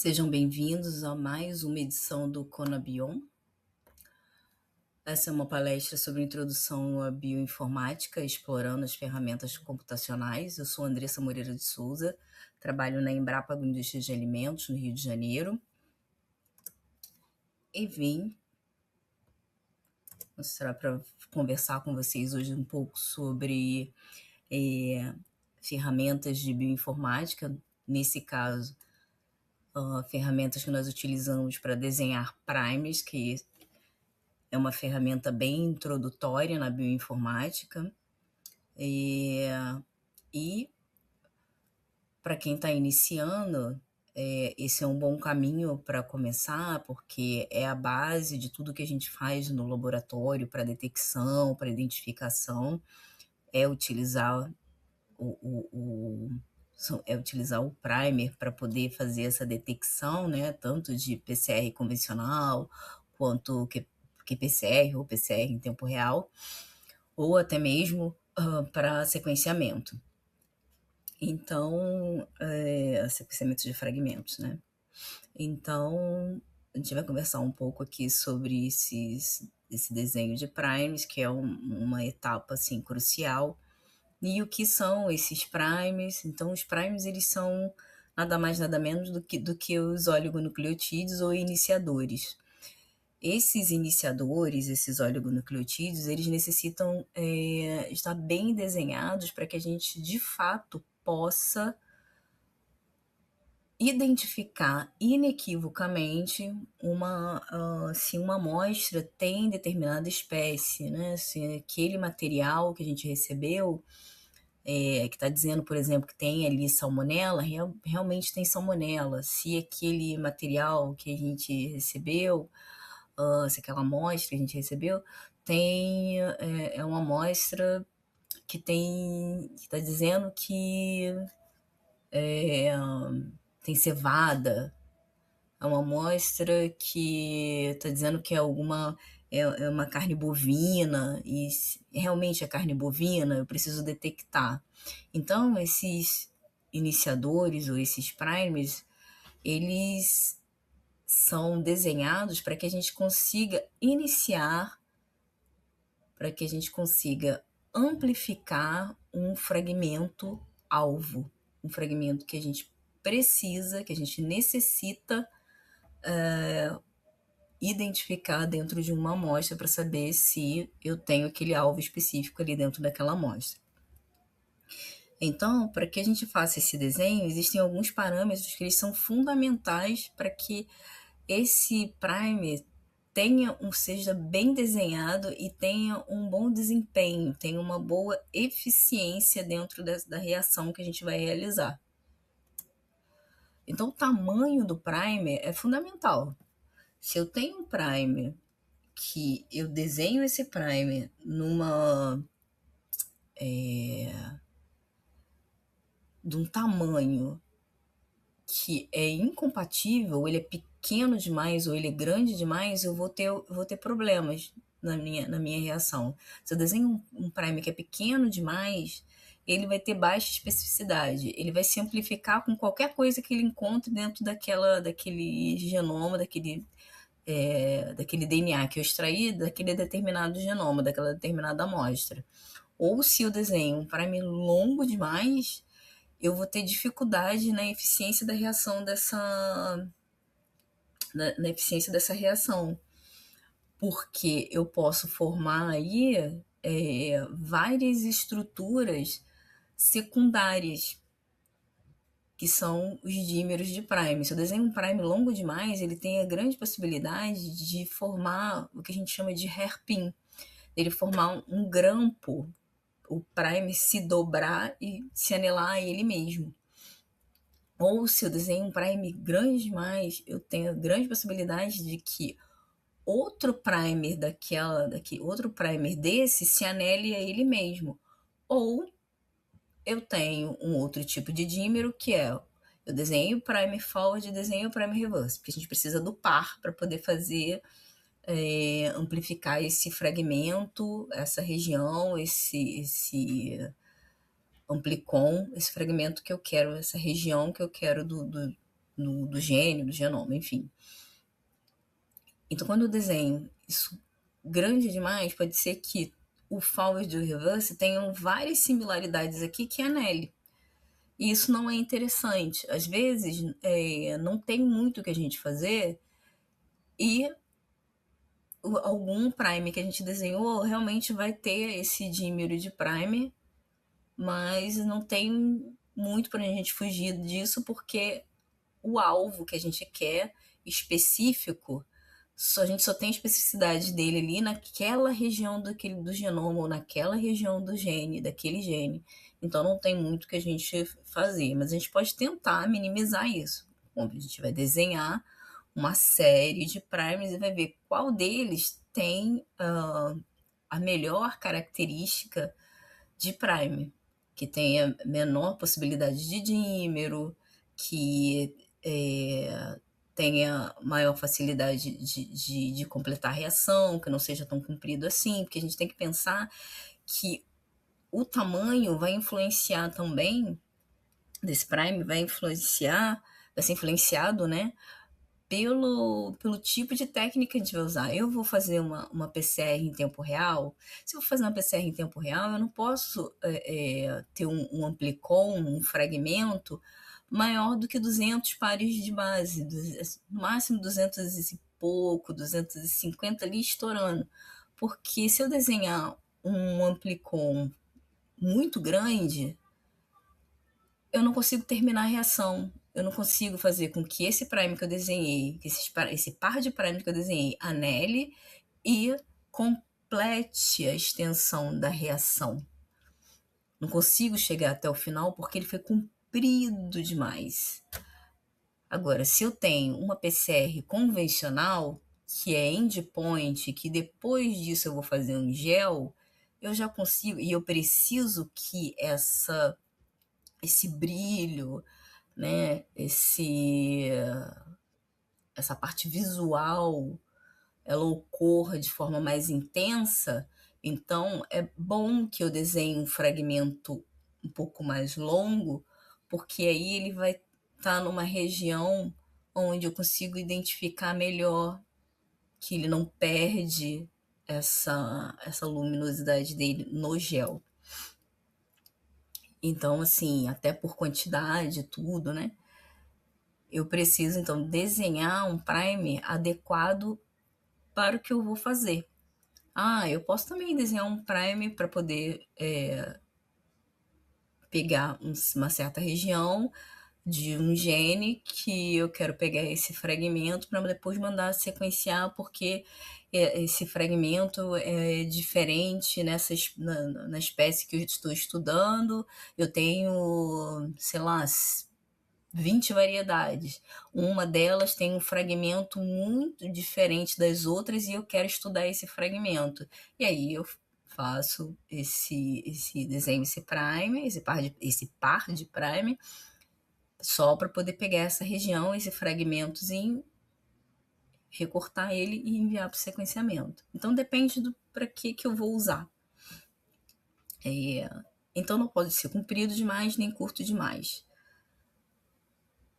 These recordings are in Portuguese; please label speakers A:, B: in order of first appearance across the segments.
A: Sejam bem-vindos a mais uma edição do Conabion. Essa é uma palestra sobre introdução à bioinformática, explorando as ferramentas computacionais. Eu sou Andressa Moreira de Souza, trabalho na Embrapa Agroindústria de Alimentos, no Rio de Janeiro, e vim mostrar para conversar com vocês hoje um pouco sobre ferramentas de bioinformática, nesse caso, ferramentas que nós utilizamos para desenhar primers, que é uma ferramenta bem introdutória na bioinformática. E para quem está iniciando, esse é um bom caminho para começar, porque é a base de tudo que a gente faz no laboratório para detecção, para identificação, é utilizar o primer para poder fazer essa detecção, né, tanto de PCR convencional quanto qPCR ou PCR em tempo real, ou até mesmo para sequenciamento. Então, sequenciamento de fragmentos, né? Então, a gente vai conversar um pouco aqui sobre esse desenho de primes, que é uma etapa assim, crucial. E o que são esses primes? Então, os primes eles são nada mais nada menos do que os oligonucleotídeos ou iniciadores. Esses iniciadores, esses oligonucleotídeos, eles necessitam estar bem desenhados para que a gente, de fato, possa identificar inequivocamente se uma amostra tem determinada espécie, né? Se aquele material que a gente recebeu, que está dizendo, por exemplo, que tem ali salmonela, realmente tem salmonela. Se aquele material que a gente recebeu, se aquela amostra que a gente recebeu, é uma amostra que está dizendo que tem cevada, é uma amostra que está dizendo que é uma carne bovina, e realmente é carne bovina, eu preciso detectar. Então, esses iniciadores ou esses primers, eles são desenhados para que a gente consiga iniciar, para que a gente consiga amplificar um fragmento alvo, um fragmento que a gente precisa, que a gente necessita identificar dentro de uma amostra para saber se eu tenho aquele alvo específico ali dentro daquela amostra. Então, para que a gente faça esse desenho, existem alguns parâmetros que eles são fundamentais para que esse primer seja bem desenhado e tenha um bom desempenho, tenha uma boa eficiência dentro da reação que a gente vai realizar. Então, o tamanho do primer é fundamental. Se eu tenho um primer que eu desenho esse primer de um tamanho que é incompatível, ele é pequeno demais ou ele é grande demais, eu vou ter problemas na minha reação. Se eu desenho um primer que é pequeno demais, ele vai ter baixa especificidade, ele vai se amplificar com qualquer coisa que ele encontre dentro daquele genoma, daquele DNA que eu extraí daquele determinado genoma, daquela determinada amostra. Ou se eu desenho um primer longo demais, eu vou ter dificuldade na eficiência da reação na eficiência dessa reação, porque eu posso formar aí várias estruturas secundárias, que são os dímeros de prime. Se eu desenho um prime longo demais, ele tem a grande possibilidade de formar o que a gente chama de hairpin, ele formar um grampo, o prime se dobrar e se anelar a ele mesmo. Ou se eu desenho um prime grande demais, eu tenho a grande possibilidade de que outro primer outro primer desse se anele a ele mesmo. Ou eu tenho um outro tipo de dímero, que é eu desenho o primer forward e desenho o primer reverse, porque a gente precisa do par para poder fazer amplificar esse fragmento, essa região, esse amplicon, esse fragmento que eu quero, essa região que eu quero do gene, do genoma, enfim. Então, quando eu desenho isso grande demais, pode ser que o forward e o reverse tenham várias similaridades aqui que é nele. E isso não é interessante. Às vezes, não tem muito o que a gente fazer e algum prime que a gente desenhou realmente vai ter esse dímero de prime, mas não tem muito para a gente fugir disso, porque o alvo que a gente quer específico, a gente só tem especificidade dele ali naquela região do genoma ou naquela região do gene, daquele gene. Então não tem muito que a gente fazer, mas a gente pode tentar minimizar isso. Bom, a gente vai desenhar uma série de primes e vai ver qual deles tem a melhor característica de prime, que tenha menor possibilidade de dímero, que tenha maior facilidade de completar a reação, que não seja tão comprido assim, porque a gente tem que pensar que o tamanho vai influenciar também, desse prime, vai ser influenciado, né, pelo tipo de técnica que a gente vai usar. Eu vou fazer uma PCR em tempo real. Se eu vou fazer uma PCR em tempo real, eu não posso ter um amplicon, um fragmento maior do que 200 pares de base, no máximo 200 e pouco, 250 ali estourando. Porque se eu desenhar um amplicon muito grande, eu não consigo terminar a reação. Eu não consigo fazer com que esse prime que eu desenhei, que esse par de prime que eu desenhei, anele e complete a extensão da reação. Não consigo chegar até o final porque ele foi comprido demais. Agora, se eu tenho uma PCR convencional, que é endpoint, que depois disso eu vou fazer um gel, eu já consigo, e eu preciso que esse brilho, né, essa parte visual, ela ocorra de forma mais intensa, então é bom que eu desenhe um fragmento um pouco mais longo, porque aí ele vai estar numa região onde eu consigo identificar melhor, que ele não perde essa luminosidade dele no gel. Então, assim, até por quantidade e tudo, né? Eu preciso, então, desenhar um primer adequado para o que eu vou fazer. Eu posso também desenhar um primer para poder pegar uma certa região de um gene que eu quero pegar esse fragmento para depois mandar sequenciar, porque esse fragmento é diferente na espécie que eu estou estudando. Eu tenho, sei lá, 20 variedades. Uma delas tem um fragmento muito diferente das outras e eu quero estudar esse fragmento. E aí eu faço esse desenho, esse prime, esse par de prime, só para poder pegar essa região, esse fragmentozinho, recortar ele e enviar para o sequenciamento. Então depende do para que eu vou usar. Então não pode ser comprido demais nem curto demais.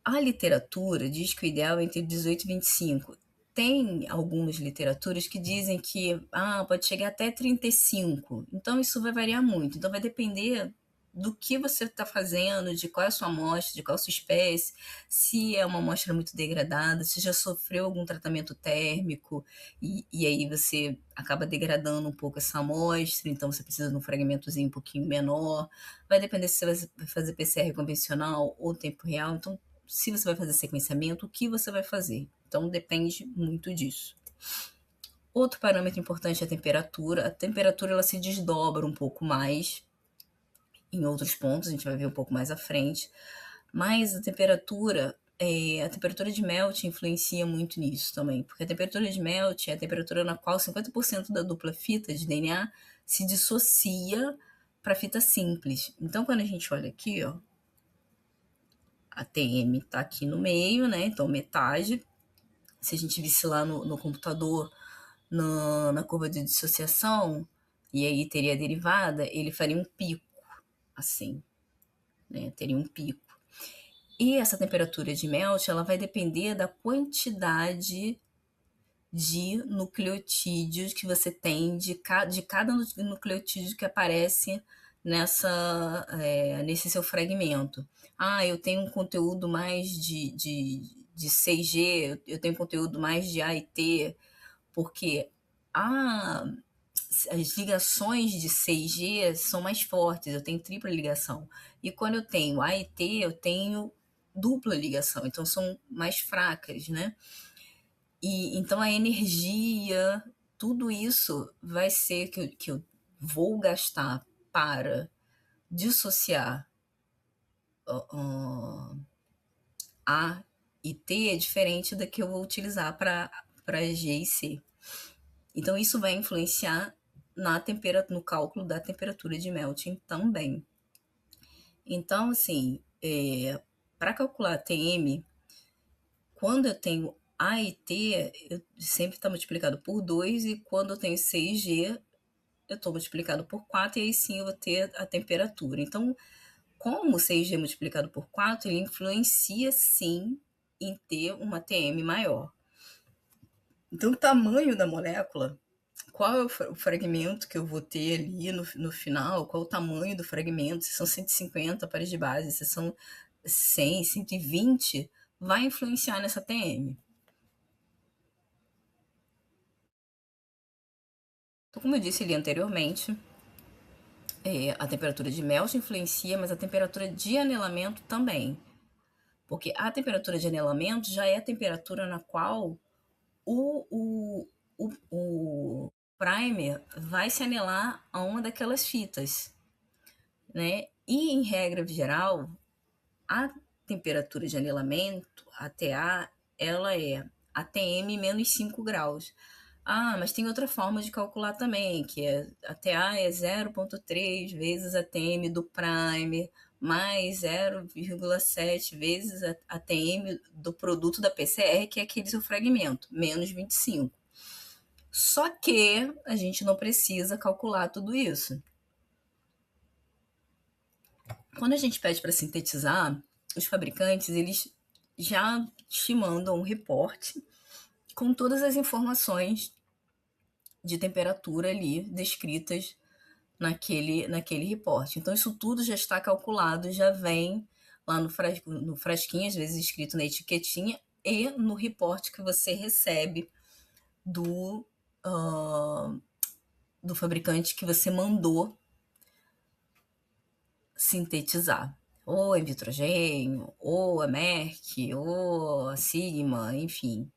A: A literatura diz que o ideal é entre 18 e 25. Tem algumas literaturas que dizem que pode chegar até 35. Então isso vai variar muito. Então vai depender do que você está fazendo, de qual é a sua amostra, de qual é a sua espécie, se é uma amostra muito degradada, se já sofreu algum tratamento térmico e aí você acaba degradando um pouco essa amostra, então você precisa de um fragmentozinho um pouquinho menor. Vai depender se você vai fazer PCR convencional ou tempo real. Então, se você vai fazer sequenciamento, o que você vai fazer. Então, depende muito disso. Outro parâmetro importante é a temperatura. A temperatura ela se desdobra um pouco mais em outros pontos, a gente vai ver um pouco mais à frente. Mas a temperatura de melt influencia muito nisso também, porque a temperatura de melt é a temperatura na qual 50% da dupla fita de DNA se dissocia para fita simples. Então, quando a gente olha aqui, ó, a TM está aqui no meio, né? Então, metade. Se a gente visse lá no computador, na curva de dissociação, e aí teria a derivada, ele faria um pico, assim, né? Teria um pico. E essa temperatura de melt, ela vai depender da quantidade de nucleotídeos que você tem de cada nucleotídeo que aparece nesse seu fragmento. Eu tenho um conteúdo mais de 6G, eu tenho conteúdo mais de A e T, porque a, as ligações de 6G são mais fortes, eu tenho tripla ligação. E quando eu tenho A e T, eu tenho dupla ligação, então são mais fracas, né? E então a energia, tudo isso vai ser que eu vou gastar para dissociar uh, A e T é diferente da que eu vou utilizar para G e C. Então isso vai influenciar no cálculo da temperatura de melting também. Então, assim, para calcular TM, quando eu tenho A e T, eu sempre está multiplicado por 2, e quando eu tenho 6G, eu estou multiplicado por 4, e aí sim eu vou ter a temperatura. Então, como o 6G multiplicado por 4, ele influencia sim em ter uma TM maior. Então, o tamanho da molécula, qual é o fragmento que eu vou ter ali no final, qual é o tamanho do fragmento, se são 150 pares de base, se são 100, 120, vai influenciar nessa TM. Então, como eu disse ali anteriormente, a temperatura de melt influencia, mas a temperatura de anelamento também. Porque a temperatura de anelamento já é a temperatura na qual o primer vai se anelar a uma daquelas fitas, né? E, em regra geral, a temperatura de anelamento, a TA, ela é ATM menos 5 graus. Mas tem outra forma de calcular também, que a TA é 0,3 vezes a TM do primer, mais 0,7 vezes a TM do produto da PCR, que é aquele seu fragmento, menos 25. Só que a gente não precisa calcular tudo isso. Quando a gente pede para sintetizar, os fabricantes, eles já te mandam um reporte com todas as informações de temperatura ali descritas naquele reporte. Então, isso tudo já está calculado, já vem lá no frasquinho, às vezes escrito na etiquetinha, e no reporte que você recebe uh, do fabricante que você mandou sintetizar. Ou a Invitrogênio, ou a Merck, ou a Sigma, enfim.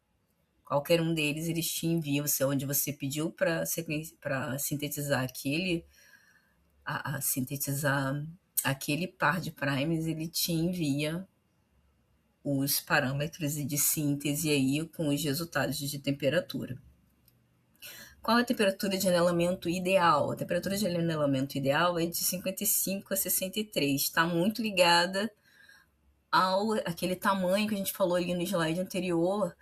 A: Qualquer um deles, eles te enviam, onde você pediu para sintetizar sintetizar aquele par de primes, ele te envia os parâmetros de síntese aí com os resultados de temperatura. Qual é a temperatura de anelamento ideal? A temperatura de anelamento ideal é de 55 a 63. Está muito ligada aquele tamanho que a gente falou ali no slide anterior,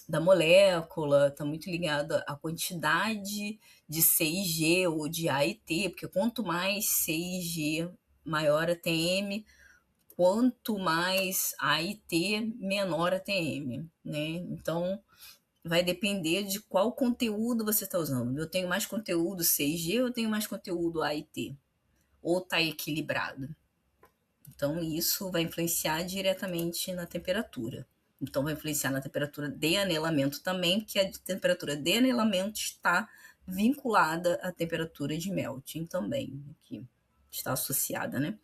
A: da molécula, está muito ligada à quantidade de 6G ou de A e T, porque quanto mais 6G, maior a TM, quanto mais A e T, menor a TM, né? Então, vai depender de qual conteúdo você está usando. Eu tenho mais conteúdo 6G, eu tenho mais conteúdo A e T, ou está equilibrado. Então, isso vai influenciar diretamente na temperatura. Então, vai influenciar na temperatura de anelamento também, porque a temperatura de anelamento está vinculada à temperatura de melting também, que está associada, né?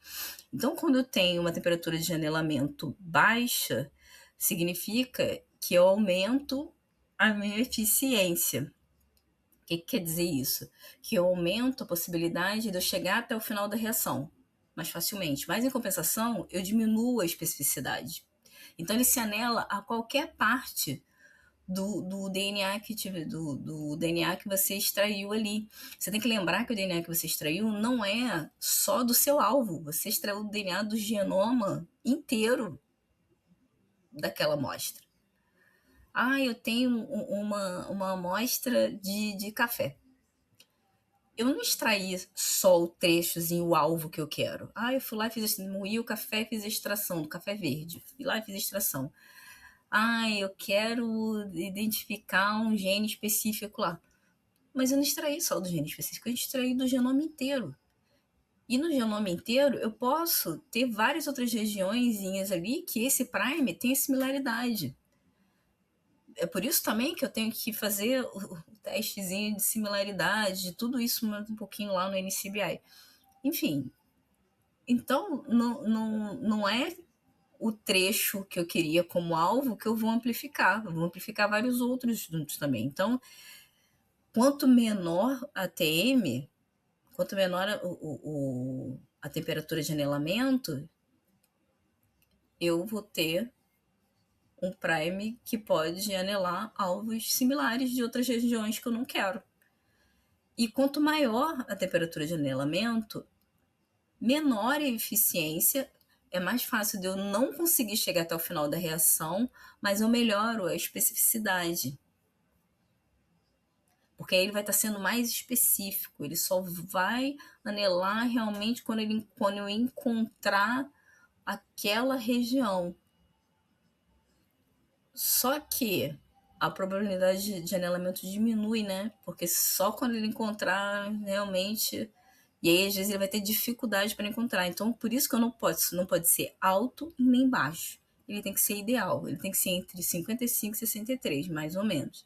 A: Então, quando eu tenho uma temperatura de anelamento baixa, significa que eu aumento a minha eficiência. O que quer dizer isso? Que eu aumento a possibilidade de eu chegar até o final da reação mais facilmente. Mas, em compensação, eu diminuo a especificidade. Então, ele se anela a qualquer parte do DNA do DNA que você extraiu ali. Você tem que lembrar que o DNA que você extraiu não é só do seu alvo. Você extraiu o DNA do genoma inteiro daquela amostra. Eu tenho uma amostra de café. eu não extraí só o trechozinho, o alvo que eu quero. Eu fui lá e fiz, moí o café, fiz a extração do café verde. Fui lá e fiz a extração. Eu quero identificar um gene específico lá. Mas eu não extraí só do gene específico, eu extraí do genoma inteiro. E no genoma inteiro, eu posso ter várias outras regiões ali que esse prime tem similaridade. É por isso também que eu tenho que fazer o testezinho de similaridade, de tudo isso um pouquinho lá no NCBI. Enfim, então não é o trecho que eu queria como alvo que eu vou amplificar. Eu vou amplificar vários outros juntos também. Então, quanto menor a TM, quanto menor a temperatura de anelamento, eu vou ter um prime que pode anelar alvos similares de outras regiões que eu não quero. E quanto maior a temperatura de anelamento, menor a eficiência, é mais fácil de eu não conseguir chegar até o final da reação, mas eu melhoro a especificidade. Porque aí ele vai estar sendo mais específico, ele só vai anelar realmente quando eu encontrar aquela região. Só que a probabilidade de anelamento diminui, né? Porque só quando ele encontrar realmente. E aí, às vezes, ele vai ter dificuldade para encontrar. Então, por isso que eu não pode ser alto nem baixo. Ele tem que ser ideal. Ele tem que ser entre 55 e 63, mais ou menos.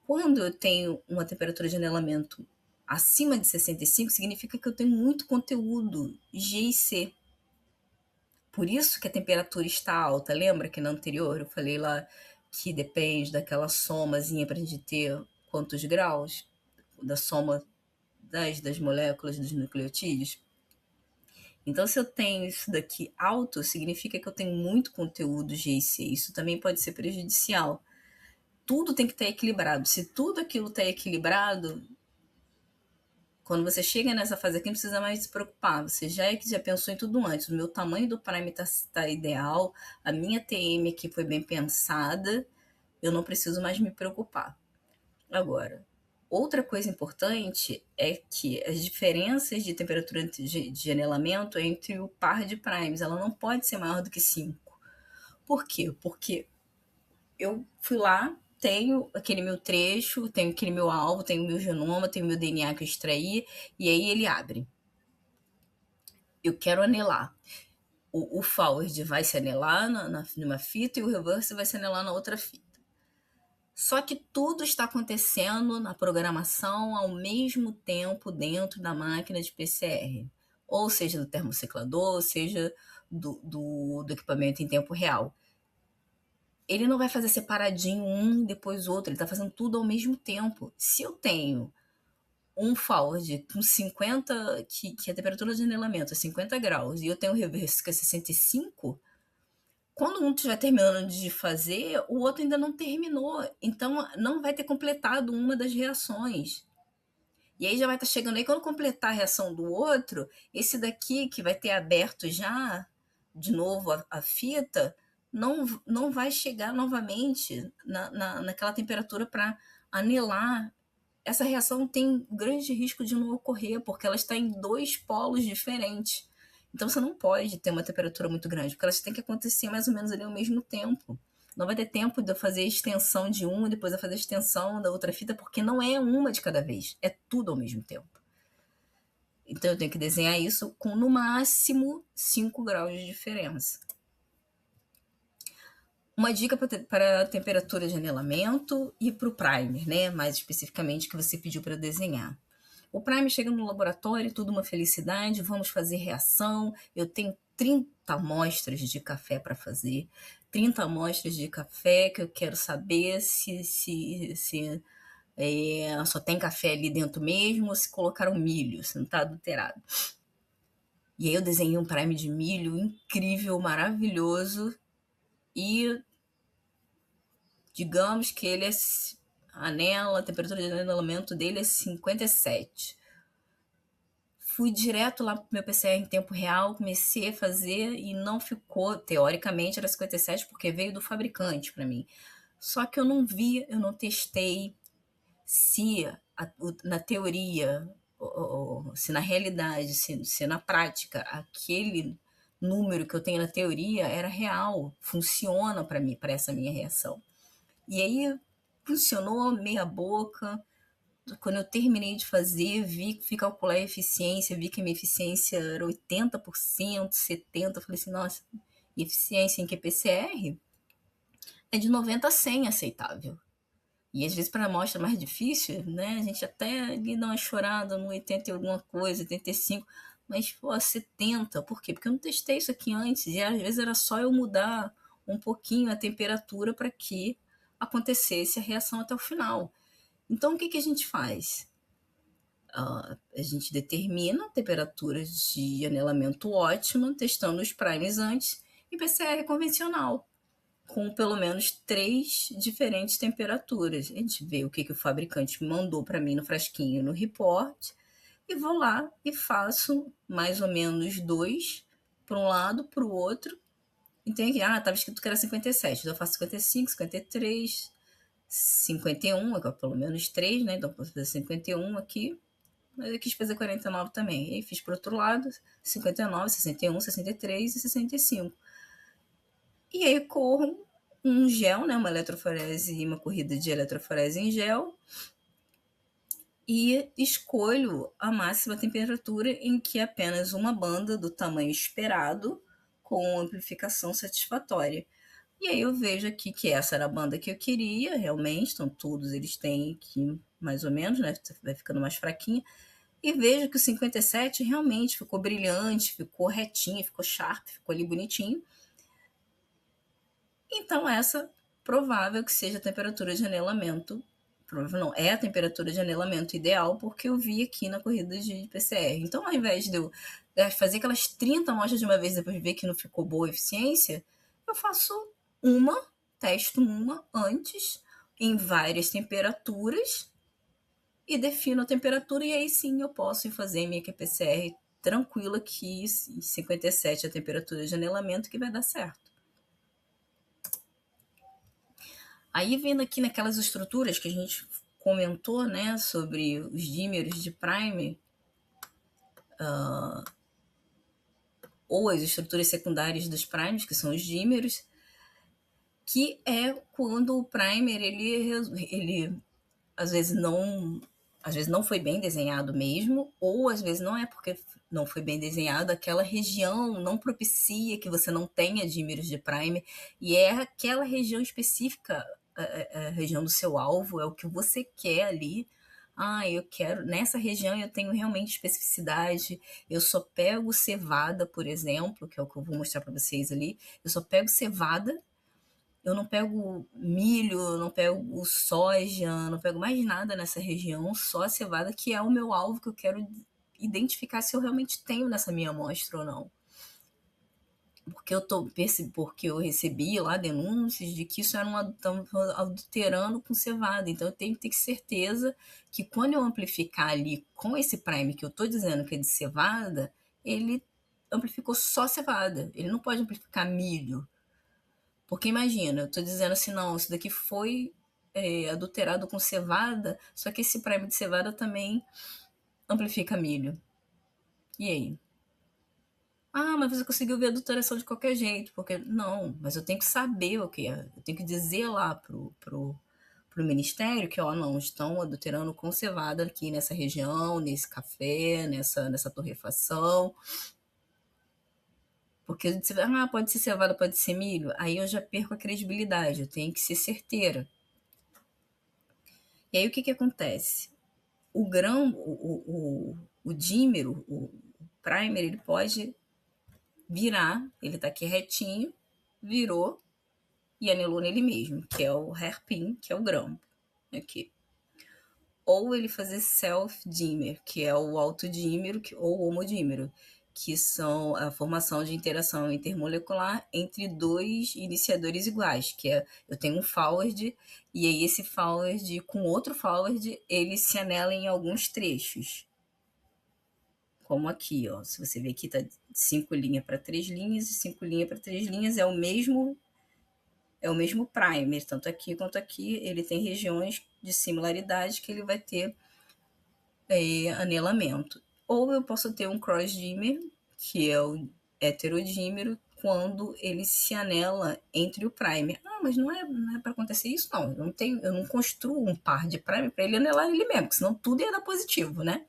A: Quando eu tenho uma temperatura de anelamento acima de 65, significa que eu tenho muito conteúdo G e C. Por isso que a temperatura está alta. Lembra que na anterior eu falei lá que depende daquela somazinha para a gente ter quantos graus? Da soma das moléculas dos nucleotídeos. Então, se eu tenho isso daqui alto, significa que eu tenho muito conteúdo G e C. Isso também pode ser prejudicial. Tudo tem que estar equilibrado. Se tudo aquilo está equilibrado, quando você chega nessa fase aqui, não precisa mais se preocupar. Você já pensou em tudo antes. O meu tamanho do prime está ideal, a minha TM aqui foi bem pensada, eu não preciso mais me preocupar. Agora, outra coisa importante é que as diferenças de temperatura de anelamento entre o par de primes, ela não pode ser maior do que 5. Por quê? Porque eu fui lá, tenho aquele meu trecho, tenho aquele meu alvo, tenho o meu genoma, tenho o meu DNA que eu extraí, e aí ele abre. Eu quero anelar. O forward vai se anelar numa fita e o reverse vai se anelar na outra fita. Só que tudo está acontecendo na programação ao mesmo tempo dentro da máquina de PCR. Ou seja, do termociclador, ou seja, do equipamento em tempo real. Ele não vai fazer separadinho um depois outro, ele está fazendo tudo ao mesmo tempo. Se eu tenho um forward com 50, que a temperatura de anelamento é 50 graus, e eu tenho um reverse que é 65, quando um estiver terminando de fazer, o outro ainda não terminou. Então, não vai ter completado uma das reações. E aí já vai estar chegando aí, quando completar a reação do outro, esse daqui que vai ter aberto já, de novo, a fita, não vai chegar novamente naquela temperatura para anelar. Essa reação tem grande risco de não ocorrer, porque ela está em 2 polos diferentes. Então você não pode ter uma temperatura muito grande, porque elas têm que acontecer mais ou menos ali ao mesmo tempo. Não vai ter tempo de eu fazer a extensão de uma e depois eu fazer a extensão da outra fita, porque não é uma de cada vez, é tudo ao mesmo tempo. Então eu tenho que desenhar isso com no máximo 5 graus de diferença. Uma dica para a temperatura de anelamento e para o primer, né? Mais especificamente, que você pediu para desenhar. O primer chega no laboratório, tudo uma felicidade, vamos fazer reação. Eu tenho 30 amostras de café para fazer, 30 amostras de café que eu quero saber se só tem café ali dentro mesmo ou se colocaram milho, se não está adulterado. E aí eu desenhei um primer de milho incrível, maravilhoso, e digamos que ele a temperatura de anelamento dele é 57. Fui direto lá pro meu PCR em tempo real, comecei a fazer e não ficou, teoricamente era 57 porque veio do fabricante para mim. Só que eu não testei se na teoria se na realidade, se na prática, aquele número que eu tenho na teoria era real, funciona para mim, para essa minha reação. E aí funcionou meia boca. Quando eu terminei de fazer, fui calcular a eficiência, vi que a minha eficiência era 80%, 70%. Falei assim, nossa, eficiência em QPCR é de 90 a 100 aceitável. E às vezes para a amostra mais difícil, né, a gente até ali dá uma chorada no 80 e alguma coisa, 85, mas pô, 70, por quê? Porque eu não testei isso aqui antes, e às vezes era só eu mudar um pouquinho a temperatura para que acontecesse a reação até o final. Então o que a gente faz? A gente determina temperaturas de anelamento ótima, testando os primes antes, e PCR convencional, com pelo menos 3 diferentes temperaturas. A gente vê o que o fabricante mandou para mim no frasquinho no report, e vou lá e faço mais ou menos 2 para um lado, para o outro. Então, estava escrito que era 57, então eu faço 55, 53, 51, pelo menos 3, né? Então, vou fazer 51 aqui, mas eu quis fazer 49 também. E aí fiz para o outro lado, 59, 61, 63 e 65. E aí corro um gel, né, uma eletroforese e uma corrida de eletroforese em gel, e escolho a máxima temperatura em que apenas uma banda do tamanho esperado com amplificação satisfatória. E aí eu vejo aqui que essa era a banda que eu queria, realmente, então todos eles têm aqui mais ou menos, né, vai ficando mais fraquinha, e vejo que o 57 realmente ficou brilhante, ficou retinho, ficou sharp, ficou ali bonitinho. Então, essa provável que seja a temperatura de anelamento. Provável não, é a temperatura de anelamento ideal, porque eu vi aqui na corrida de PCR. Então, ao invés de eu fazer aquelas 30 amostras de uma vez, depois de ver que não ficou boa a eficiência, eu faço testo uma antes, em várias temperaturas, e defino a temperatura, e aí sim eu posso ir fazer minha QPCR tranquila, que 57 é a temperatura de anelamento, que vai dar certo. Aí, vendo aqui naquelas estruturas que a gente comentou, né, sobre os dímeros de primer, ou as estruturas secundárias dos primers, que são os dímeros, que é quando o primer, ele às vezes não foi bem desenhado mesmo, ou às vezes não é porque não foi bem desenhado, aquela região não propicia que você não tenha dímeros de primer, e é aquela região específica, a região do seu alvo, é o que você quer ali. Eu quero, nessa região eu tenho realmente especificidade, eu só pego cevada, por exemplo, que é o que eu vou mostrar para vocês ali, eu só pego cevada, eu não pego milho, não pego soja, não pego mais nada nessa região, só a cevada, que é o meu alvo, que eu quero identificar se eu realmente tenho nessa minha amostra ou não. Porque eu recebi lá denúncias de que isso era adulterando com cevada. Então eu tenho que ter certeza que quando eu amplificar ali com esse primer que eu estou dizendo que é de cevada, ele amplificou só cevada. Ele não pode amplificar milho. Porque imagina, eu estou dizendo assim, não, isso daqui foi adulterado com cevada, só que esse primer de cevada também amplifica milho. E aí? Mas você conseguiu ver a adulteração de qualquer jeito, porque não, mas eu tenho que saber o que é, eu tenho que dizer lá pro ministério que, não, estão adulterando com cevada aqui nessa região, nesse café, nessa torrefação. Porque pode ser cevada, pode ser milho, aí eu já perco a credibilidade, eu tenho que ser certeira. E aí o que acontece? O grão, o dímero, o primer, ele pode virar, ele tá aqui retinho, virou e anelou nele mesmo, que é o hairpin, que é o grão. Aqui. Ou ele fazer self-dímer, que é o autodímero, ou homodímero, que são a formação de interação intermolecular entre dois iniciadores iguais, que é, eu tenho um forward, e aí esse forward com outro forward, ele se anela em alguns trechos. Como aqui, ó, se você ver aqui, tá 5 linhas para 3 linhas, e 5 linhas para 3 linhas, é o mesmo primer, tanto aqui quanto aqui, ele tem regiões de similaridade que ele vai ter anelamento. Ou eu posso ter um cross-dímer, que é o heterodímero, quando ele se anela entre o primer. Ah, mas não é para acontecer isso, não. Eu não construo um par de primer para ele anelar ele mesmo, porque senão tudo ia dar positivo, né?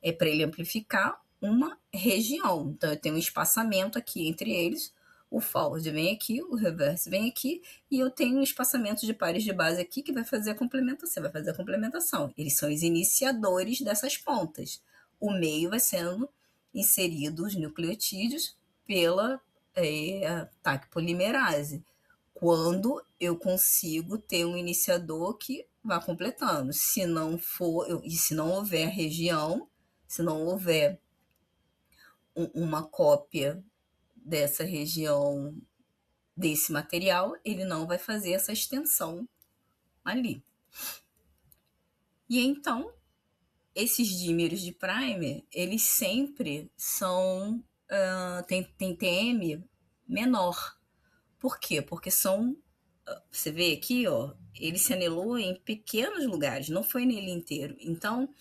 A: É para ele amplificar uma região. Então, eu tenho um espaçamento aqui entre eles. O forward vem aqui, o reverse vem aqui, e eu tenho um espaçamento de pares de base aqui que vai fazer a complementação. Vai fazer a complementação. Eles são os iniciadores dessas pontas. O meio vai sendo inserido os nucleotídeos pela TAC polimerase. Quando eu consigo ter um iniciador que vá completando. Se não for, e se não houver região, se não houver uma cópia dessa região, desse material, ele não vai fazer essa extensão ali. E então, esses dímeros de primer, eles sempre são. Tem TM menor. Por quê? Porque são. Você vê aqui, ó, ele se anelou em pequenos lugares, não foi nele inteiro. Então,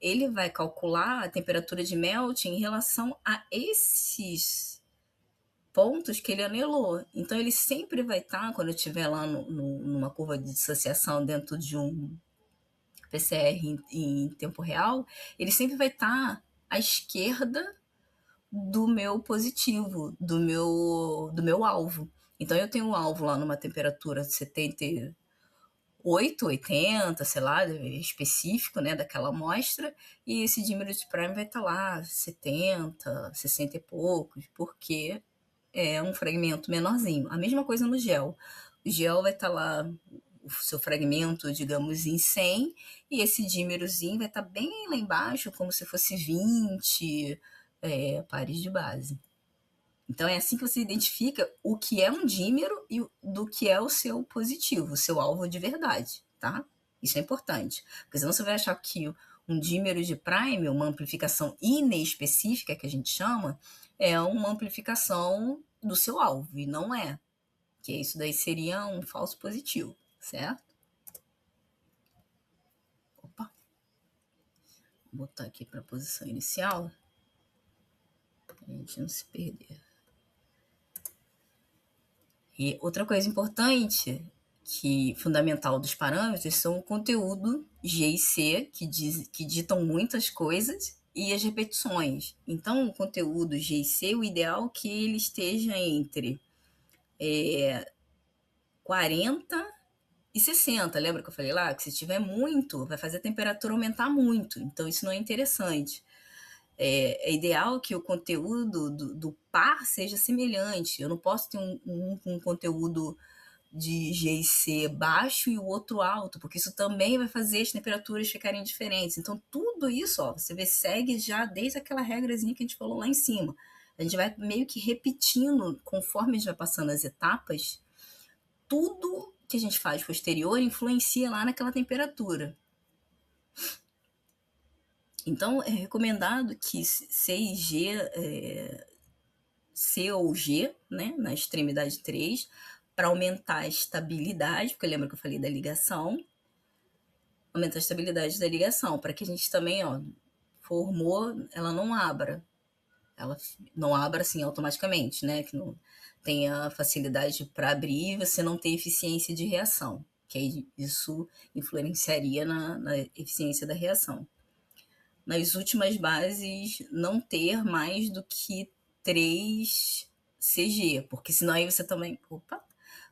A: ele vai calcular a temperatura de melt em relação a esses pontos que ele anelou. Então, ele sempre vai estar, quando eu estiver lá numa curva de dissociação dentro de um PCR em tempo real, ele sempre vai estar à esquerda do meu positivo, do meu alvo. Então, eu tenho um alvo lá numa temperatura de 78, 80, sei lá, específico, né, daquela amostra, e esse dímero de prime vai estar lá 70, 60 e poucos, porque é um fragmento menorzinho. A mesma coisa no gel. O gel vai estar lá, o seu fragmento, digamos, em 100, e esse dímerozinho vai estar bem lá embaixo, como se fosse 20 pares de base. Então é assim que você identifica o que é um dímero e do que é o seu positivo, o seu alvo de verdade, tá? Isso é importante, porque senão você vai achar que um dímero de prime, uma amplificação inespecífica, que a gente chama, é uma amplificação do seu alvo, e não é. Que isso daí seria um falso positivo, certo? Opa, vou botar aqui para a posição inicial, para a gente não se perder. E outra coisa importante, que fundamental dos parâmetros, são o conteúdo G e C, que ditam muitas coisas, e as repetições. Então, o conteúdo G e C, o ideal é que ele esteja entre 40 e 60. Lembra que eu falei lá? Que se tiver muito, vai fazer a temperatura aumentar muito. Então, isso não é interessante. É ideal que o conteúdo do par seja semelhante. Eu não posso ter um conteúdo de G e C baixo e o outro alto, porque isso também vai fazer as temperaturas ficarem diferentes. Então, tudo isso, ó, você vê, segue já desde aquela regrazinha que a gente falou lá em cima. A gente vai meio que repetindo, conforme a gente vai passando as etapas, tudo que a gente faz posterior influencia lá naquela temperatura. Então, é recomendado que C e G, C ou G, né, na extremidade 3, para aumentar a estabilidade, porque lembra que eu falei da ligação, aumenta a estabilidade da ligação, para que a gente também, ó, formou, ela não abra. Ela não abra assim automaticamente, né? Que não tenha facilidade para abrir e você não ter eficiência de reação, que aí isso influenciaria na eficiência da reação. Nas últimas bases, não ter mais do que 3 CG, porque senão aí você também,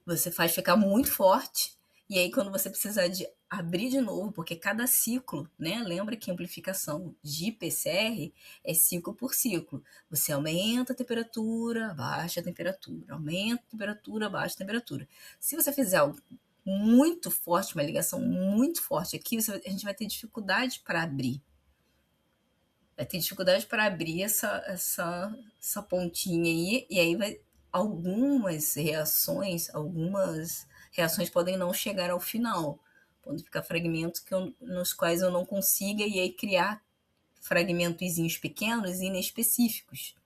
A: você faz ficar muito forte, e aí quando você precisar de abrir de novo, porque cada ciclo, né? Lembra que a amplificação de PCR é ciclo por ciclo. Você aumenta a temperatura, baixa a temperatura, aumenta a temperatura, baixa a temperatura. Se você fizer algo muito forte, uma ligação muito forte aqui, a gente vai ter dificuldade para abrir. Vai ter dificuldade para abrir essa pontinha aí, e aí algumas reações podem não chegar ao final, podem ficar fragmentos nos quais eu não consiga, e aí criar fragmentozinhos pequenos e inespecíficos.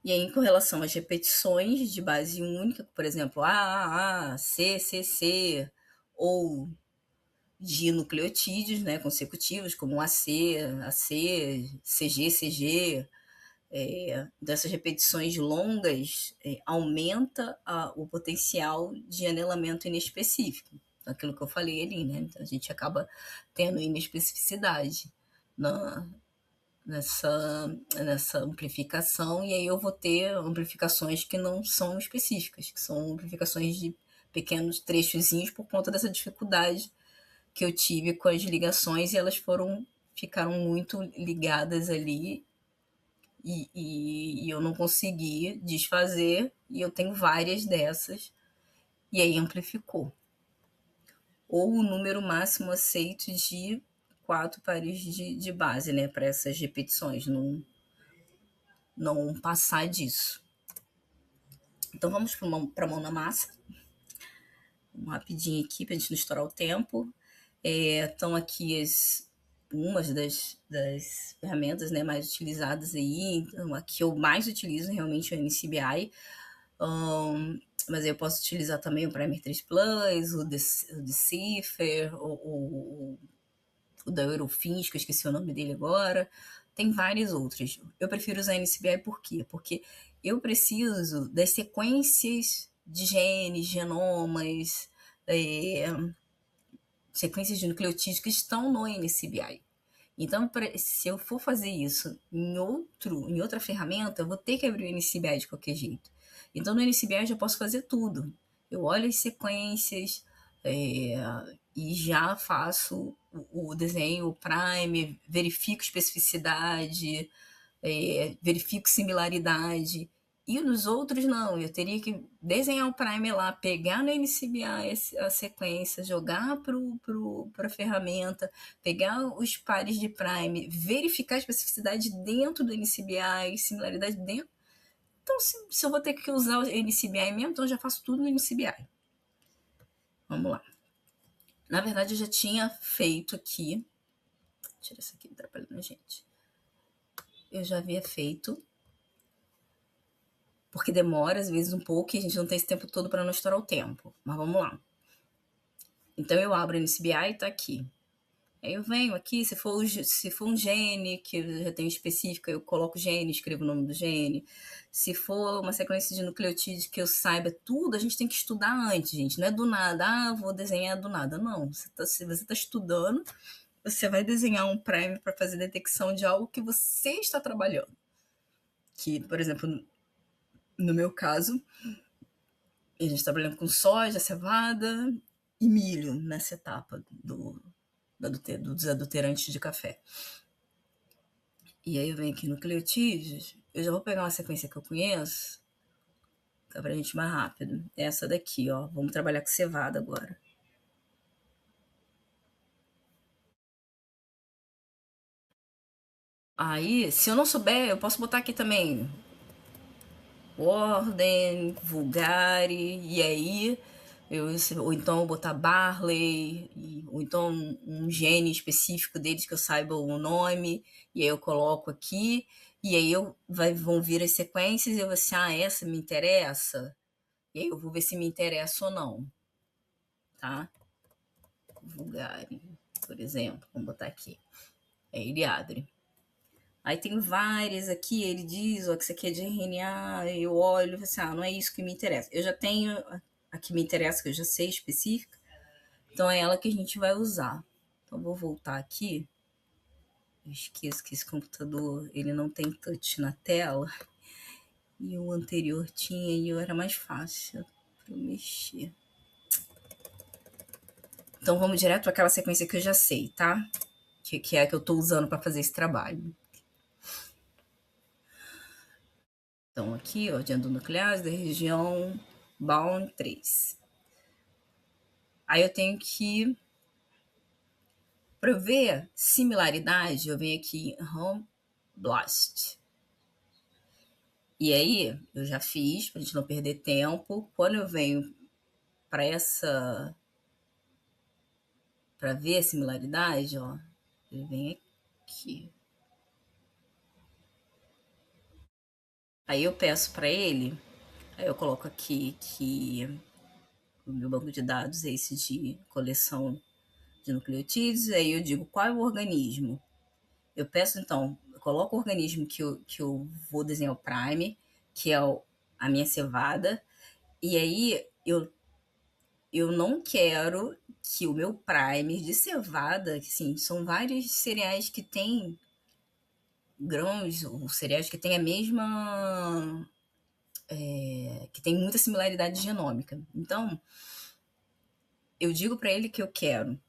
A: E aí, com relação às repetições de base única, por exemplo, A, C, C, C, ou de nucleotídeos, né, consecutivos, como AC, AC, CG, CG, dessas repetições longas, aumenta o potencial de anelamento inespecífico. Aquilo que eu falei ali, né? Então a gente acaba tendo inespecificidade na, nessa amplificação, e aí eu vou ter amplificações que não são específicas, que são amplificações de pequenos trechozinhos por conta dessa dificuldade que eu tive com as ligações, e elas ficaram muito ligadas ali, e eu não consegui desfazer, e eu tenho várias dessas, e aí amplificou. Ou o número máximo aceito de 4 pares de base, né, para essas repetições, não passar disso. Então vamos para a mão na massa. Vamos rapidinho aqui para a gente não estourar o tempo. Estão aqui umas das ferramentas, né, mais utilizadas aí. Então, a que eu mais utilizo realmente é o NCBI. Mas eu posso utilizar também o Primer 3 Plus, o Decipher, o da Eurofins, que eu esqueci o nome dele agora. Tem vários outros. Eu prefiro usar NCBI por quê? Porque eu preciso das sequências de genes, genomas, sequências de nucleotídeos que estão no NCBI. Então, se eu for fazer isso em outra ferramenta, eu vou ter que abrir o NCBI de qualquer jeito. Então, no NCBI eu já posso fazer tudo. Eu olho as sequências e já faço o desenho, o prime, verifico especificidade, verifico similaridade. E nos outros, não. Eu teria que desenhar o primer lá, pegar no NCBI a sequência, jogar para a ferramenta, pegar os pares de prime, verificar a especificidade dentro do NCBI, similaridade dentro. Então, se eu vou ter que usar o NCBI mesmo, então eu já faço tudo no NCBI. Vamos lá. Na verdade, eu já tinha feito aqui. Tira isso aqui, atrapalhando a gente. Eu já havia feito, porque demora às vezes um pouco e a gente não tem esse tempo todo para não estourar o tempo. Mas vamos lá. Então eu abro o NCBI e tá aqui. Aí eu venho aqui, se for um gene que eu já tenho específica, eu coloco o gene, escrevo o nome do gene. Se for uma sequência de nucleotídeos que eu saiba tudo, a gente tem que estudar antes, gente. Não é do nada, vou desenhar do nada. Não, se você está estudando, você vai desenhar um prime para fazer detecção de algo que você está trabalhando. Que, por exemplo, no meu caso, a gente está trabalhando com soja, cevada e milho nessa etapa dos adulterantes de café. E aí eu venho aqui no nucleotídeos, eu já vou pegar uma sequência que eu conheço, tá, pra gente mais rápido. Essa daqui, ó. Vamos trabalhar com cevada agora. Aí, se eu não souber, eu posso botar aqui também Ordem, Vulgare, e aí ou então botar Barley, ou então um gene específico deles que eu saiba o nome, e aí eu coloco aqui, e aí vão vir as sequências e eu vou assim, essa me interessa, e aí eu vou ver se me interessa ou não, tá? Vulgare, por exemplo, vamos botar aqui. Aí ele abre. Aí tem várias aqui, ele diz, ó, que isso aqui é de RNA, eu olho e falo assim, não é isso que me interessa. Eu já tenho a que me interessa, que eu já sei específica, então é ela que a gente vai usar. Então vou voltar aqui. Eu esqueço que esse computador, ele não tem touch na tela, e o anterior tinha, e era mais fácil para mexer. Então vamos direto para aquela sequência que eu já sei, tá? Que é a que eu estou usando para fazer esse trabalho. Então, aqui, ó, de endonuclease da região Bound 3. Aí eu tenho que, para ver similaridade, eu venho aqui em Home Blast. E aí, eu já fiz, para a gente não perder tempo. Quando eu venho para para ver a similaridade, ó, eu venho aqui. Aí eu peço para ele, aí eu coloco aqui que o meu banco de dados é esse de coleção de nucleotídeos, aí eu digo qual é o organismo. Eu peço, então, eu coloco o organismo que eu vou desenhar o prime, que é a minha cevada, e aí eu não quero que o meu primer de cevada, assim, são vários cereais que têm grãos, ou cereais que têm a mesma. Que tem muita similaridade genômica. Então, eu digo para ele que eu quero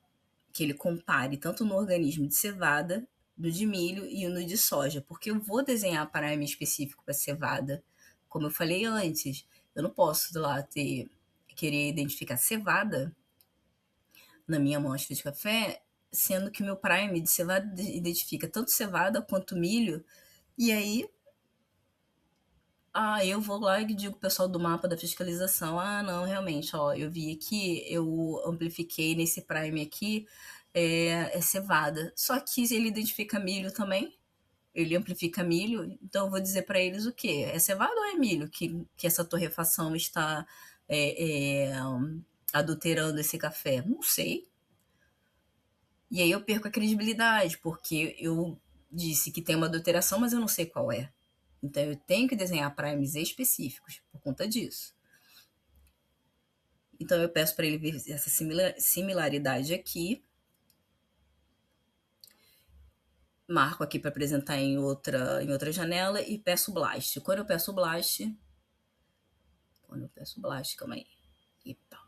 A: que ele compare tanto no organismo de cevada, do de milho e no de soja, porque eu vou desenhar parâmetro específico para cevada. Como eu falei antes, eu não posso lá querer identificar cevada na minha amostra de café, sendo que o meu prime de cevada identifica tanto cevada quanto milho, e aí eu vou lá e digo pro pessoal do mapa da fiscalização, não, realmente, ó, eu vi aqui, eu amplifiquei nesse prime aqui, é cevada. Só que ele identifica milho também, ele amplifica milho, então eu vou dizer para eles o quê? É cevada ou é milho que essa torrefação está adulterando esse café? Não sei. E aí eu perco a credibilidade, porque eu disse que tem uma adulteração, mas eu não sei qual é. Então eu tenho que desenhar primes específicos por conta disso. Então eu peço para ele ver essa similaridade aqui. Marco aqui para apresentar em outra janela e peço blast. Quando eu peço blast, calma aí. Epa.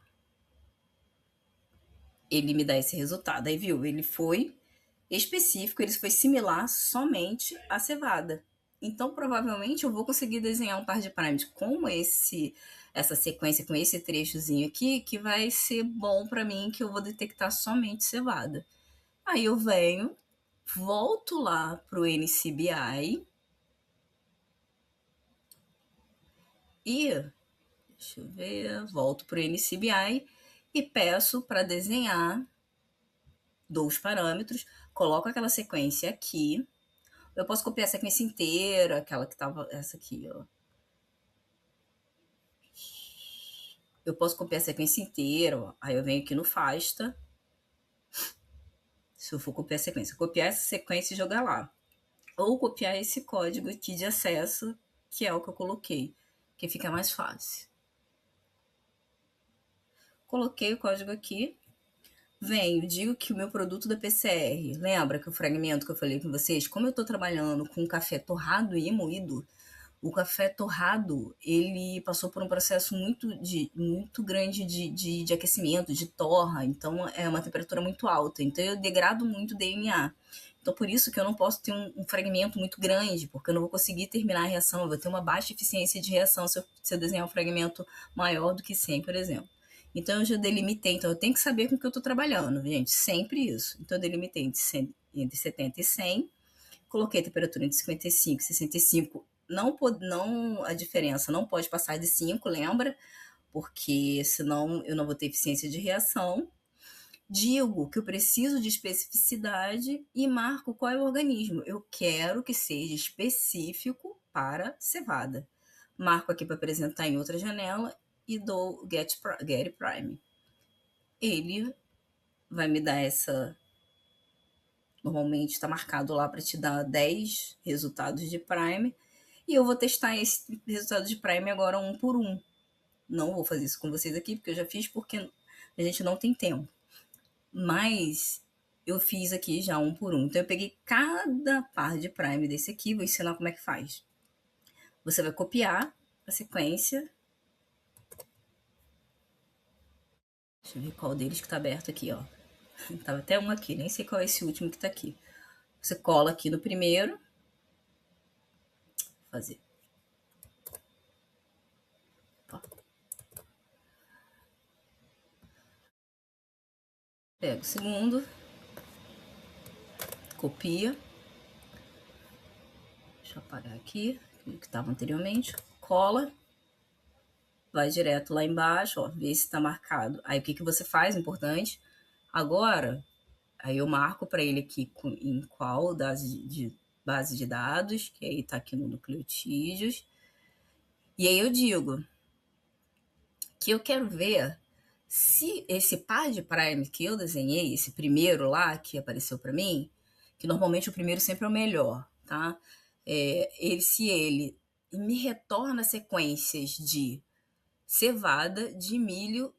A: Ele me dá esse resultado. Aí viu, ele foi específico, ele foi similar somente à cevada. Então, provavelmente, eu vou conseguir desenhar um par de primes com essa sequência, com esse trechozinho aqui, que vai ser bom para mim, que eu vou detectar somente cevada. Aí eu venho, volto lá para o NCBI e, deixa eu ver, volto para o NCBI e peço para desenhar 2 parâmetros, coloco aquela sequência aqui. Eu posso copiar a sequência inteira, aquela que estava, essa aqui, ó. Eu posso copiar a sequência inteira, ó. Aí eu venho aqui no FASTA. Se eu for copiar a sequência, copiar essa sequência e jogar lá. Ou copiar esse código aqui de acesso, que é o que eu coloquei, que fica mais fácil. Coloquei o código aqui, venho, digo que o meu produto da PCR, lembra que o fragmento que eu falei com vocês, como eu estou trabalhando com café torrado e moído, o café torrado, ele passou por um processo muito grande de aquecimento, de torra, então é uma temperatura muito alta, então eu degrado muito o DNA. Então, por isso que eu não posso ter um fragmento muito grande, porque eu não vou conseguir terminar a reação, eu vou ter uma baixa eficiência de reação se eu desenhar um fragmento maior do que 100, por exemplo. Então, eu já delimitei, então eu tenho que saber com o que eu estou trabalhando, gente, sempre isso. Então, eu delimitei entre 70 e 100, coloquei a temperatura entre 55 e 65. Não, a diferença não pode passar de 5, lembra? Porque senão eu não vou ter eficiência de reação. Digo que eu preciso de especificidade e marco qual é o organismo. Eu quero que seja específico para cevada. Marco aqui para apresentar em outra janela e dou get prime. Ele vai me dar essa. Normalmente está marcado lá para te dar 10 resultados de prime. E eu vou testar esse resultado de prime agora um por um. Não vou fazer isso com vocês aqui, porque eu já fiz, porque a gente não tem tempo. Mas eu fiz aqui já um por um. Então eu peguei cada par de prime desse aqui, vou ensinar como é que faz. Você vai copiar a sequência. Deixa eu ver qual deles que tá aberto aqui, ó. Tava até um aqui, nem sei qual é esse último que tá aqui. Você cola aqui no primeiro. Vou fazer. Pega o segundo. Copia. Deixa eu apagar aqui, o que estava anteriormente. Cola. Vai direto lá embaixo, ó, vê se está marcado. Aí o que você faz, importante. Agora, aí eu marco para ele aqui em qual base de dados, que aí está aqui no nucleotídeos. E aí eu digo que eu quero ver Se esse par de prime que eu desenhei, esse primeiro lá que apareceu para mim, que normalmente o primeiro sempre é o melhor, tá? Se ele me retorna sequências de cevada, de milho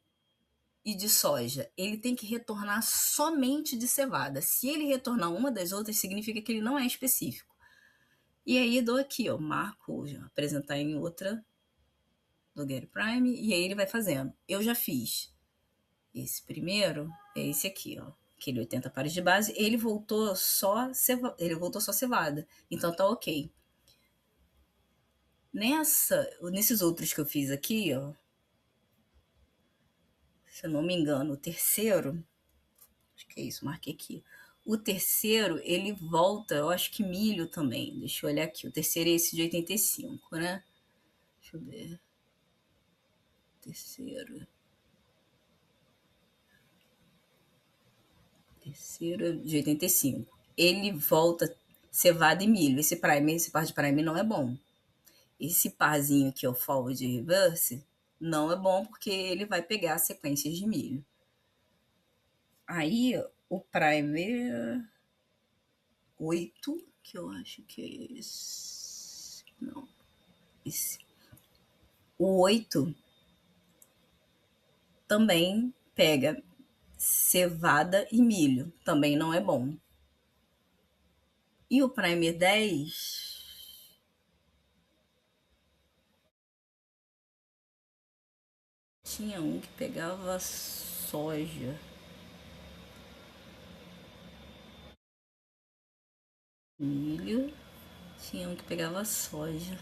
A: e de soja, ele tem que retornar somente de cevada. Se ele retornar uma das outras, significa que ele não é específico. E aí dou aqui, ó, marco, já apresentar em outra do Get Prime, e aí ele vai fazendo. Eu já fiz esse primeiro, é esse aqui, ó. Aquele 80 pares de base, ele voltou só cevada. Então tá ok. Nesses outros que eu fiz aqui, ó, se eu não me engano, o terceiro, acho que é isso, marquei aqui. O terceiro, ele volta, eu acho que milho também. Deixa eu olhar aqui. O terceiro é esse de 85, né? Deixa eu ver. Terceiro. Terceiro de 85. Ele volta cevada e milho. Esse par de prime não é bom. Esse parzinho aqui, o forward e reverse, não é bom porque ele vai pegar sequências de milho. Aí, o primer 8, que eu acho que é esse. Não, esse. O 8 também pega cevada e milho. Também não é bom. E o primer 10 tinha um que pegava soja. Milho. Tinha um que pegava soja.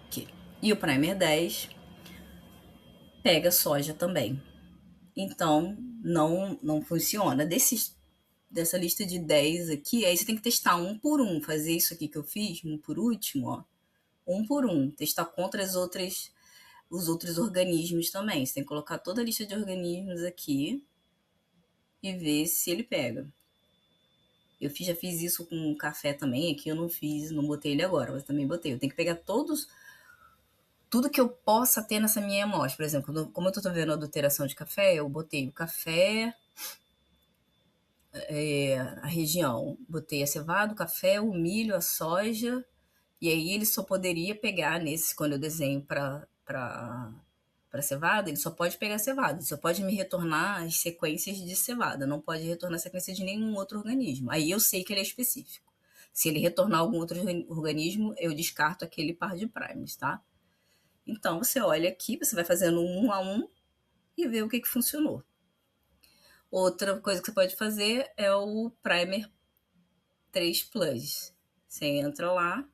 A: Aqui. E o primer 10 pega soja também. Então, não funciona. Dessa lista de 10 aqui, aí você tem que testar um por um. Fazer isso aqui que eu fiz, um por último, ó. Um por um. Testar contra os outros organismos também. Você tem que colocar toda a lista de organismos aqui e ver se ele pega. Já fiz isso com café também, aqui eu não fiz, não botei ele agora, mas também botei. Eu tenho que pegar tudo que eu possa ter nessa minha amostra. Por exemplo, como eu tô vendo a adulteração de café, eu botei o café, a região, botei a cevada, o café, o milho, a soja, e aí ele só poderia pegar quando eu desenho para cevada, ele só pode pegar cevada, ele só pode me retornar as sequências de cevada, não pode retornar a sequência de nenhum outro organismo. Aí eu sei que ele é específico. Se ele retornar algum outro organismo, eu descarto aquele par de primes, tá? Então você olha aqui, você vai fazendo um a um e vê o que funcionou. Outra coisa que você pode fazer é o Primer 3 Plus. Você entra lá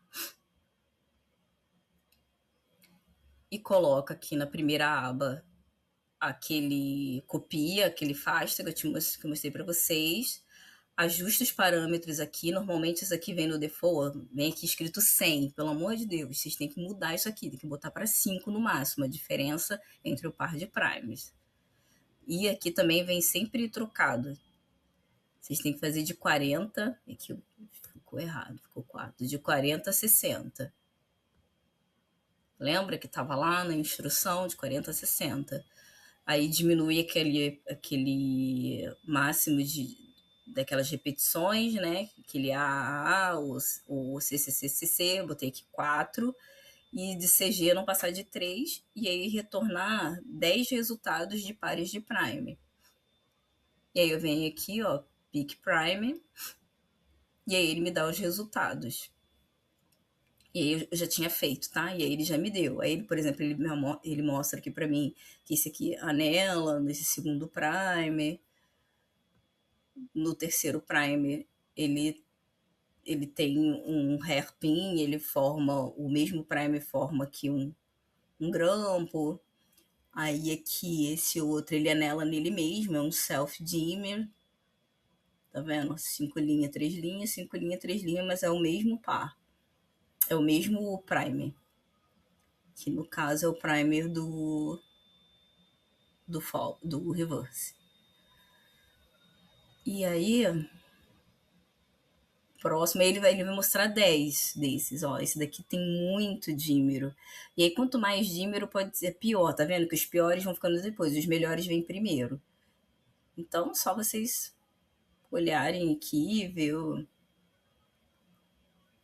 A: e coloca aqui na primeira aba aquele fasta que eu mostrei para vocês, ajusta os parâmetros aqui, normalmente isso aqui vem no default, vem aqui escrito 100, pelo amor de Deus, vocês têm que mudar isso aqui, tem que botar para 5 no máximo, a diferença entre o par de primes. E aqui também vem sempre trocado. Vocês têm que fazer de 40, aqui ficou errado, ficou 4, de 40 a 60. Lembra que estava lá na instrução de 40 a 60? Aí diminui aquele máximo daquelas repetições, né? Aquele AAA, o CCCCC, botei aqui 4, e de CG não passar de 3, e aí retornar 10 resultados de pares de prime. E aí eu venho aqui, ó, pick prime, e aí ele me dá os resultados. E aí eu já tinha feito, tá? E aí ele já me deu. Aí, por exemplo, ele mostra aqui para mim que esse aqui anela nesse segundo primer. No terceiro primer, ele tem um hairpin, o mesmo primer forma aqui um grampo. Aí aqui, esse outro, ele anela nele mesmo, é um self-dimmer. Tá vendo? 5 linhas, 3 linhas, 5 linhas, 3 linhas, mas é o mesmo par. É o mesmo primer. Que no caso é o primer do reverse. E aí, próximo, aí ele vai mostrar 10 desses, ó, esse daqui tem muito dímero. E aí quanto mais dímero pode ser pior, tá vendo? Que os piores vão ficando depois, os melhores vêm primeiro. Então, só vocês olharem aqui e ver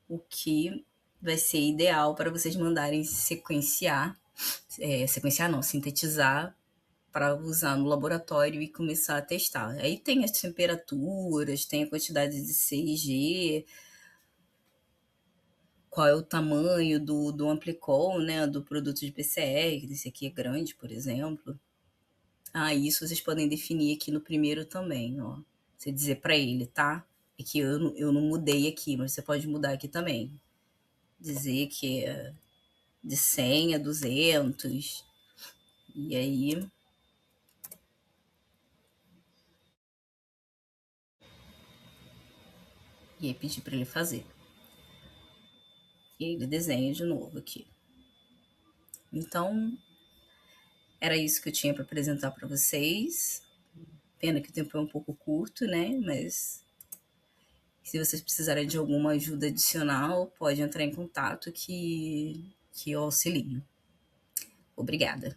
A: o que vai ser ideal para vocês mandarem sequenciar, sequenciar não, sintetizar para usar no laboratório e começar a testar. Aí tem as temperaturas, tem a quantidade de CIG, qual é o tamanho do amplicol, né, do produto de PCR, que esse aqui é grande, por exemplo. Isso vocês podem definir aqui no primeiro também, ó. Você dizer para ele, tá? É que eu não mudei aqui, mas você pode mudar aqui também. Dizer que é de 100 a 200. E aí pedir para ele fazer. E ele desenha de novo aqui. Então, era isso que eu tinha para apresentar para vocês. Pena que o tempo é um pouco curto, né? Mas se vocês precisarem de alguma ajuda adicional, pode entrar em contato que eu auxilio. Obrigada.